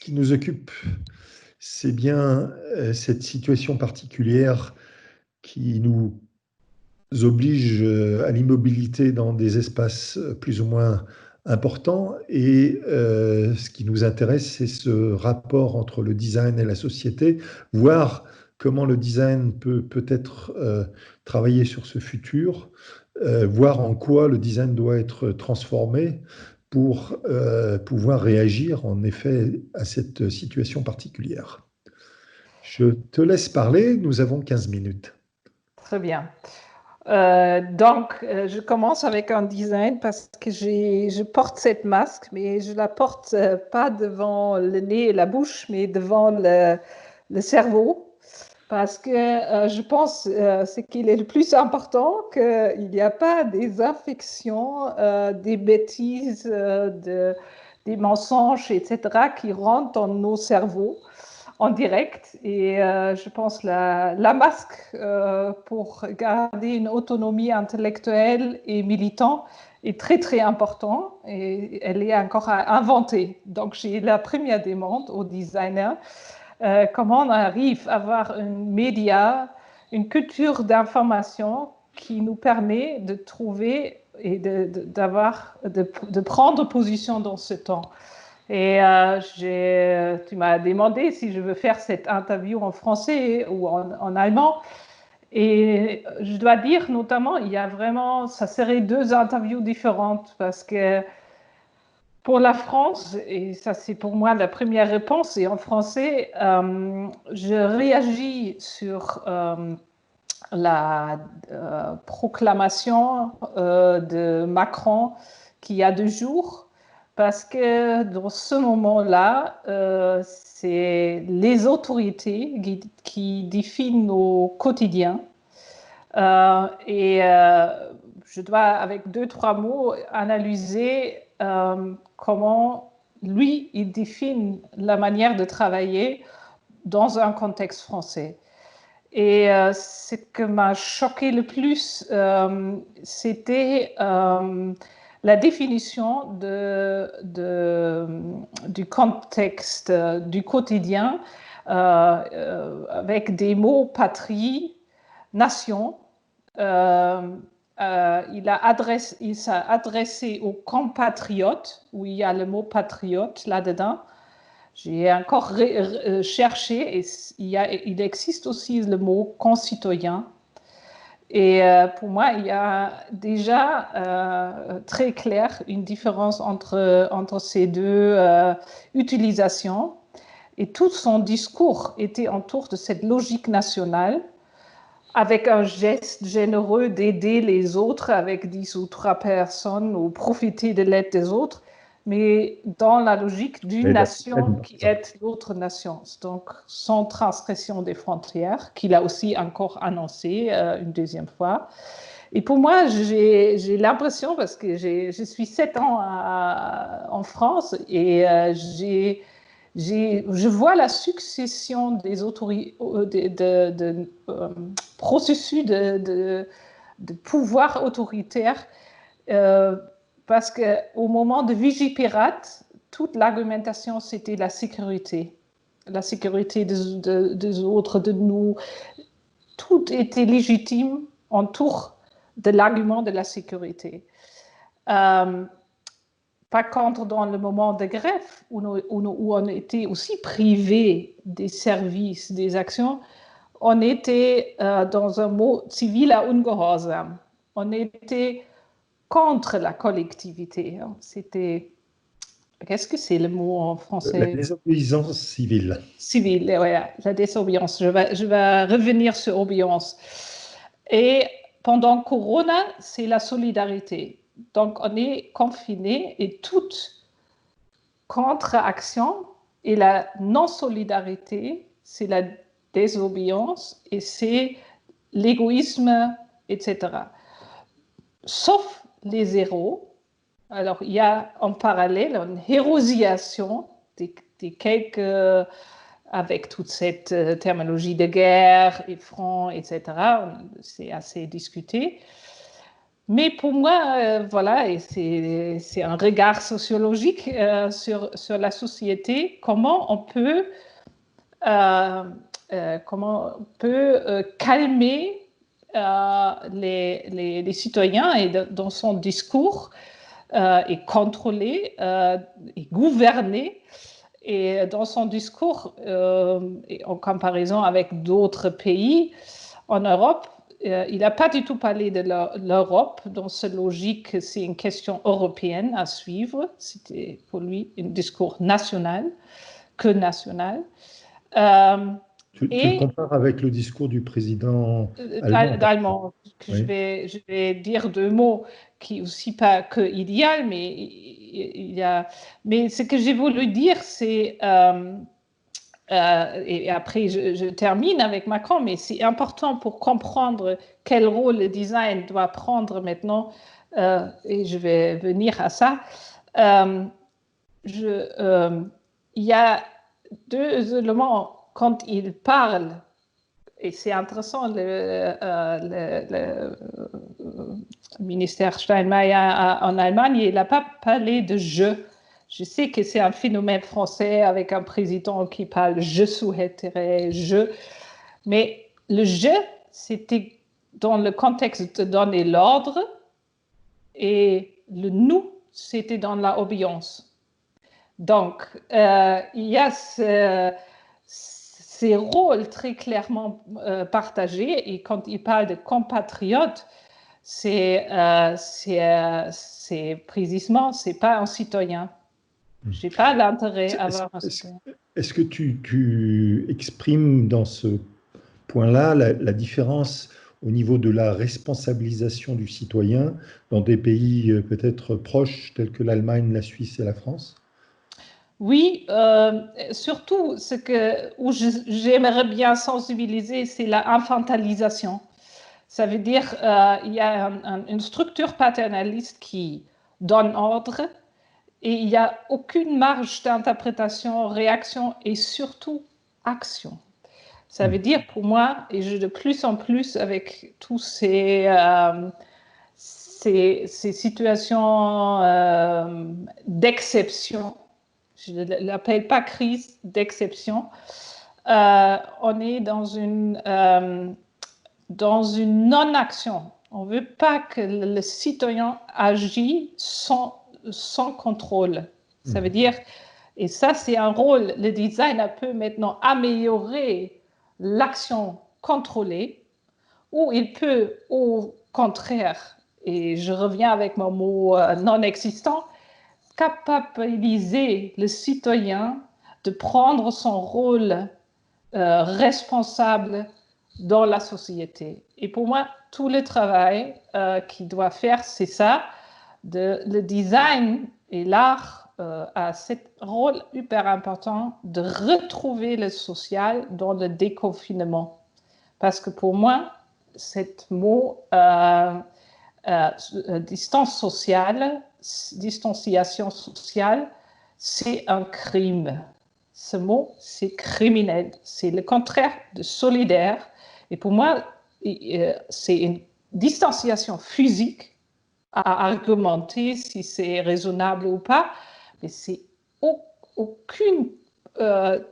qui nous occupe, c'est bien cette situation particulière qui nous oblige à l'immobilité dans des espaces plus ou moins importants. Et ce qui nous intéresse, c'est ce rapport entre le design et la société, voir comment le design peut peut-être travailler sur ce futur, voir en quoi le design doit être transformé pour pouvoir réagir en effet à cette situation particulière. Je te laisse parler, nous avons 15 minutes. Très bien. Je commence avec un design parce que je porte cette masque, mais je la porte pas devant le nez et la bouche, mais devant le cerveau. Parce que je pense ce qu'il est le plus important, qu'il n'y a pas des infections, des bêtises, des mensonges, etc., qui rentrent dans nos cerveaux en direct. Et je pense la masque pour garder une autonomie intellectuelle et militante est très, très important et elle est encore à inventer. Donc, j'ai la première demande aux designers. Comment on arrive à avoir un média, une culture d'information qui nous permet de trouver et de prendre position dans ce temps. Et tu m'as demandé si je veux faire cette interview en français ou en allemand. Et je dois dire, notamment, ça serait deux interviews différentes parce que pour la France, et ça c'est pour moi la première réponse, et en français, je réagis sur la proclamation de Macron qu'il y a 2 jours, parce que dans ce moment-là, c'est les autorités qui définissent nos quotidiens. Je dois, avec 2-3 mots, analyser comment lui, il définit la manière de travailler dans un contexte français. Et ce que m'a choqué le plus, c'était la définition du contexte du quotidien avec des mots patrie, nation. Il s'est adressé aux compatriotes, où il y a le mot patriote là-dedans. J'ai encore cherché et il existe aussi le mot concitoyen. Et pour moi, il y a déjà très clair une différence entre ces deux utilisations. Et tout son discours était autour de cette logique nationale, avec un geste généreux d'aider les autres avec 10 ou 3 personnes ou profiter de l'aide des autres, mais dans la logique d'une nation qui aide l'autre nation. Donc, sans transgression des frontières, qu'il a aussi encore annoncé une deuxième fois. Et pour moi, j'ai l'impression, parce que je suis 7 ans en France et je vois la succession des processus de pouvoir autoritaire parce qu'au moment de Vigipirate, toute l'argumentation, c'était la sécurité des autres, de nous. Tout était légitime autour de l'argument de la sécurité. Par contre, dans le moment de grève, où on était aussi privé des services, des actions, on était dans un mot civil ungehorsam. On était contre la collectivité. C'était, qu'est-ce que c'est le mot en français? La désobéissance civile. Civile, voilà, la désobéissance. Je vais revenir sur obéissance. Et pendant Corona, c'est la solidarité. Donc, on est confiné et toute contre-action et la non-solidarité, c'est la désobéissance et c'est l'égoïsme, etc. Sauf les héros. Alors, il y a en parallèle une héroïsation des quelques, avec toute cette terminologie de guerre et front, etc. C'est assez discuté. Mais pour moi, voilà, et c'est un regard sociologique sur la société, euh, comment on peut calmer les citoyens et dans son discours et contrôler et gouverner. Et dans son discours, et en comparaison avec d'autres pays en Europe, il n'a pas du tout parlé de l'Europe. Dans cette logique, c'est une question européenne à suivre. C'était pour lui un discours national, que national. Tu le Et compares avec le discours du président allemand, par exemple. d'allemand, que Oui. je vais dire deux mots qui aussi pas que idéal, mais il y a. Mais ce que j'ai voulu dire, c'est et après je termine avec Macron, mais c'est important pour comprendre quel rôle le design doit prendre maintenant, et je vais venir à ça. Euh, il y a deux éléments quand il parle. Et c'est intéressant, le ministère Steinmeier en Allemagne, il n'a pas parlé de je. Je sais que c'est un phénomène français avec un président qui parle je souhaiterais, je. Mais le je, c'était dans le contexte de donner l'ordre et le nous, c'était dans la obéissance. Donc, il y a ces rôles très clairement partagés. Et quand il parle de compatriotes, c'est précisément, c'est pas un citoyen. Je n'ai pas l'intérêt à avoir un citoyen. Est-ce que tu exprimes dans ce point-là la différence au niveau de la responsabilisation du citoyen dans des pays peut-être proches tels que l'Allemagne, la Suisse et la France? Oui, surtout où j'aimerais bien sensibiliser, c'est la infantilisation. Ça veut dire il y a une structure paternaliste qui donne ordre et il n'y a aucune marge d'interprétation, réaction et surtout action. Ça veut dire pour moi, et de plus en plus avec tous ces situations d'exception, je ne l'appelle pas crise d'exception, on est dans une non-action. On ne veut pas que le citoyen agisse sans contrôle. Ça veut dire, et ça c'est un rôle, le design peut maintenant améliorer l'action contrôlée, ou il peut au contraire, et je reviens avec mon mot non existant, capabiliser le citoyen de prendre son rôle responsable dans la société. Et pour moi, tout le travail qu'il doit faire, c'est ça. Le design et l'art a ce rôle hyper important de retrouver le social dans le déconfinement. Parce que pour moi, ce mot distanciation sociale, c'est un crime. Ce mot, c'est criminel. C'est le contraire de solidaire. Et pour moi, c'est une distanciation physique à argumenter si c'est raisonnable ou pas, mais c'est aucune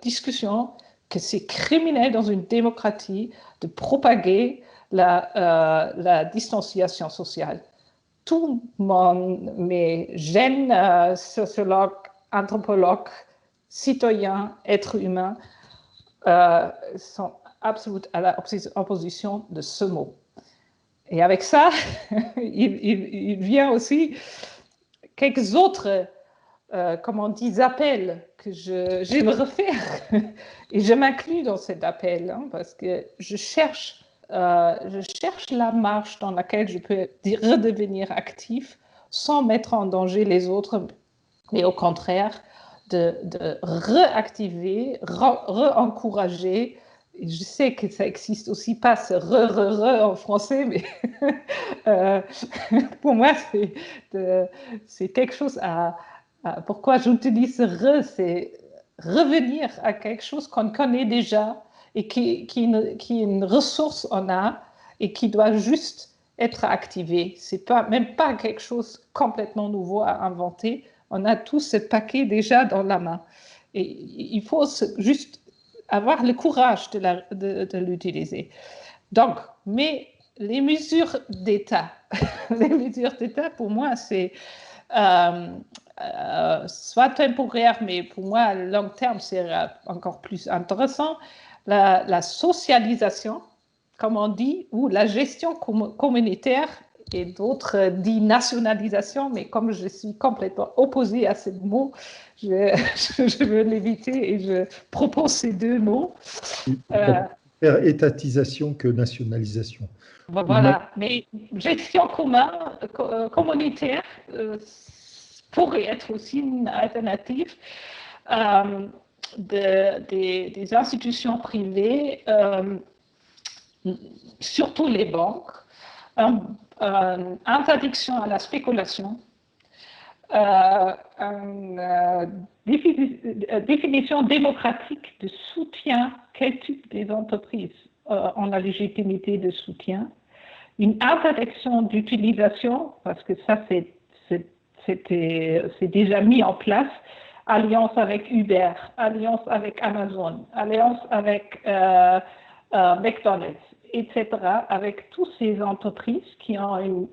discussion que c'est criminel dans une démocratie de propager la distanciation sociale. Tout le monde, mes jeunes sociologues, anthropologues, citoyens, êtres humains, sont absolument à l'opposition de ce mot. Et avec ça, il vient aussi quelques autres, comment on dit, appels que j'aimerais faire. Et je m'inclus dans cet appel, hein, parce que je cherche la marche dans laquelle je peux redevenir actif sans mettre en danger les autres, mais au contraire, de réactiver, re-encourager. Je sais que ça existe aussi pas ce en français, mais pour moi, c'est quelque chose pourquoi j'utilise c'est revenir à quelque chose qu'on connaît déjà et qui est une ressource on a et qui doit juste être activé. C'est pas, même pas quelque chose complètement nouveau à inventer. On a tout ce paquet déjà dans la main. Et il faut juste avoir le courage de l'utiliser. Donc, mais les mesures d'État, les mesures d'État, pour moi, c'est soit temporaire, mais pour moi, à long terme, c'est encore plus intéressant. La socialisation, comme on dit, ou la gestion communautaire et d'autres disent nationalisation, mais comme je suis complètement opposée à ce mot, je veux l'éviter et je propose ces deux mots. Faire étatisation que nationalisation. Voilà, mais gestion communautaire pourrait être aussi une alternative des institutions privées, surtout les banques, interdiction à la spéculation, une définition démocratique de soutien, quel type des entreprises ont la légitimité de soutien, une interdiction d'utilisation, parce que ça c'est déjà mis en place, alliance avec Uber, alliance avec Amazon, alliance avec McDonald's, etc., avec toutes ces entreprises qui ont une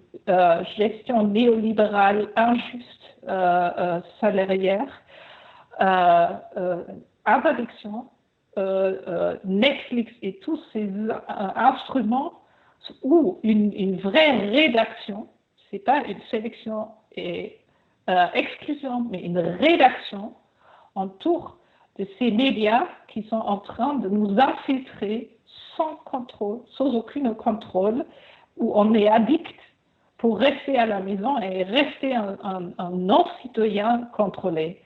gestion néolibérale injuste salariale, interdiction, Netflix et tous ces instruments ou une vraie rédaction, c'est pas une sélection et exclusion, mais une rédaction autour de ces médias qui sont en train de nous infiltrer sans contrôle, sans aucun contrôle, où on est addict pour rester à la maison et rester un non-citoyen contrôlé.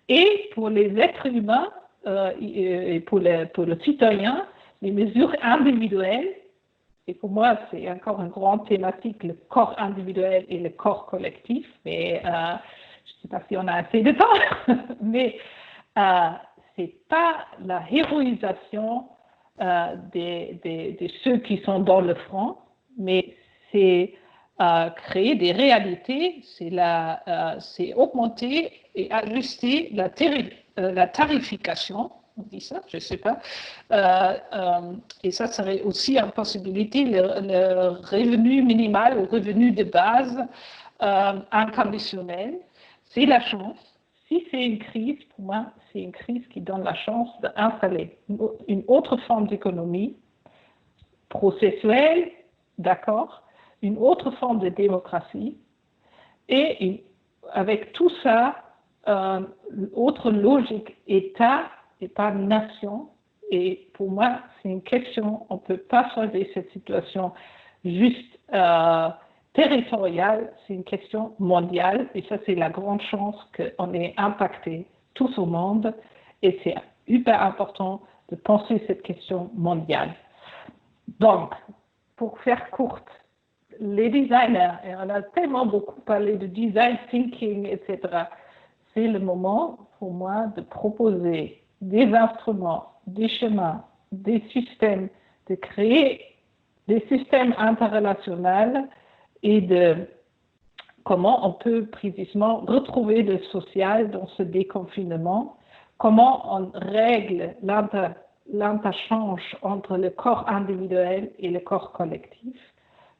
Et pour les êtres humains et pour le citoyen, les mesures individuelles, et pour moi c'est encore une grande thématique, le corps individuel et le corps collectif, mais je ne sais pas si on a assez de temps, mais c'est pas la héroïsation de ceux qui sont dans le front, mais c'est créer des réalités, c'est augmenter et ajuster la tarification, on dit ça, je ne sais pas, et ça serait aussi une possibilité, le revenu minimal, le revenu de base inconditionnel, c'est la chance. Si c'est une crise, pour moi, c'est une crise qui donne la chance d'installer une autre forme d'économie processuelle, d'accord, une autre forme de démocratie et avec tout ça, autre logique État et pas nation. Et pour moi, c'est une question, on ne peut pas solver cette situation juste territoriale, c'est une question mondiale et ça c'est la grande chance qu'on est impacté tous au monde et c'est hyper important de penser cette question mondiale. Donc, pour faire courte, les designers, et on a tellement beaucoup parlé de design thinking, etc., c'est le moment pour moi de proposer des instruments, des schémas, des systèmes, de créer des systèmes interrelationnels et de comment on peut précisément retrouver le social dans ce déconfinement, comment on règle l'interchange entre le corps individuel et le corps collectif,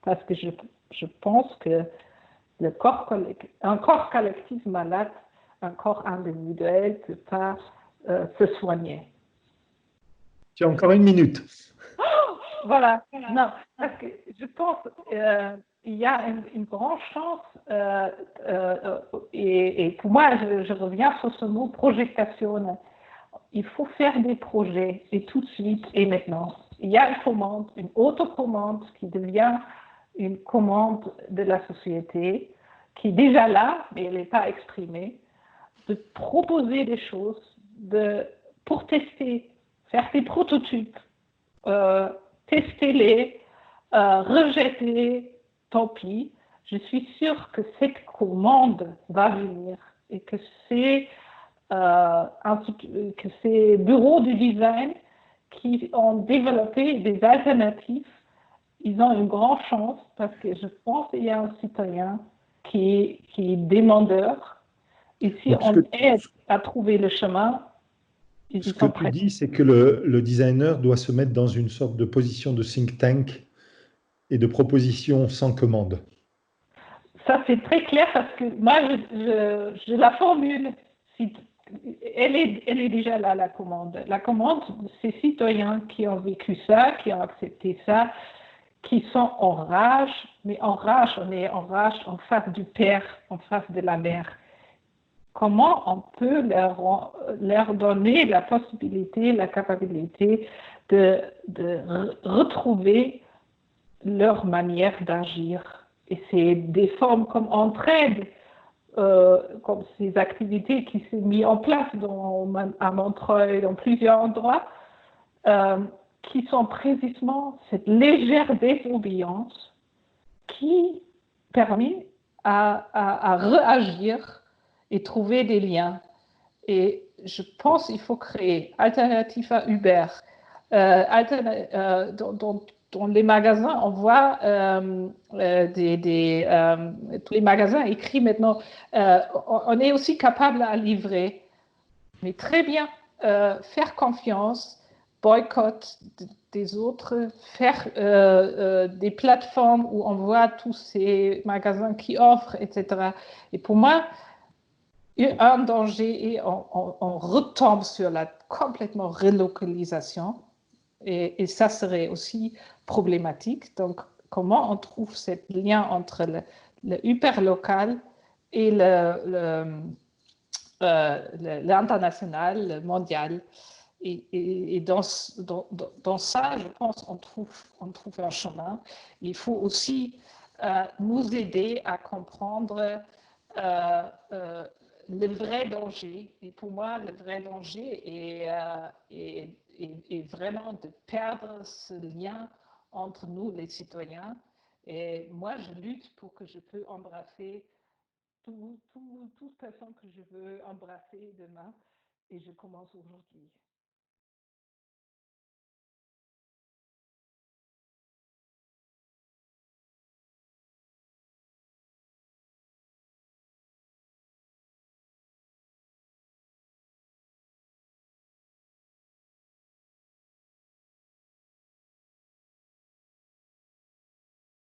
parce que je pense que un corps collectif malade, un corps individuel ne peut pas se soigner. Tu as encore une minute. Oh, voilà, non, parce que je pense il y a une grande chance et pour moi, je reviens sur ce mot projection. Il faut faire des projets et tout de suite et maintenant. Il y a une commande, une autre commande qui devient une commande de la société qui est déjà là, mais elle n'est pas exprimée, de proposer des choses, pour tester, faire des prototypes, tester-les, rejeter, tant pis. Je suis sûre que cette commande va venir et que ces bureaux du design qui ont développé des alternatives ils ont une grande chance parce que je pense qu'il y a un citoyen qui est demandeur. Et si Donc, on aide à trouver le chemin, ils ce y que sont tu prêts. dis, c'est que le designer doit se mettre dans une sorte de position de think tank et de proposition sans commande. Ça, c'est très clair parce que moi, je la formule. Elle est déjà là, la commande. La commande, c'est citoyens qui ont vécu ça, qui ont accepté ça, qui sont en rage, mais en rage, on est en rage en face du père, en face de la mère. Comment on peut leur donner la possibilité, la capacité de retrouver leur manière d'agir? Et c'est des formes comme entraide, comme ces activités qui sont mises en place à Montreuil, dans plusieurs endroits, qui sont précisément cette légère désobéissance qui permet à réagir et trouver des liens. Et je pense qu'il faut créer alternative à Uber. Dans les magasins, on voit tous les magasins écrits maintenant, on est aussi capable à livrer. Mais très bien, faire confiance, boycott des autres, faire des plateformes où on voit tous ces magasins qui offrent, etc. Et pour moi, un danger et on retombe sur la complètement relocalisation et ça serait aussi problématique. Donc, comment on trouve ce lien entre le hyper local et l'international, le mondial. Et dans ça, je pense on trouve un chemin. Il faut aussi nous aider à comprendre le vrai danger. Et pour moi, le vrai danger est vraiment de perdre ce lien entre nous, les citoyens. Et moi, je lutte pour que je puisse embrasser toute personne que je veux embrasser demain et je commence aujourd'hui.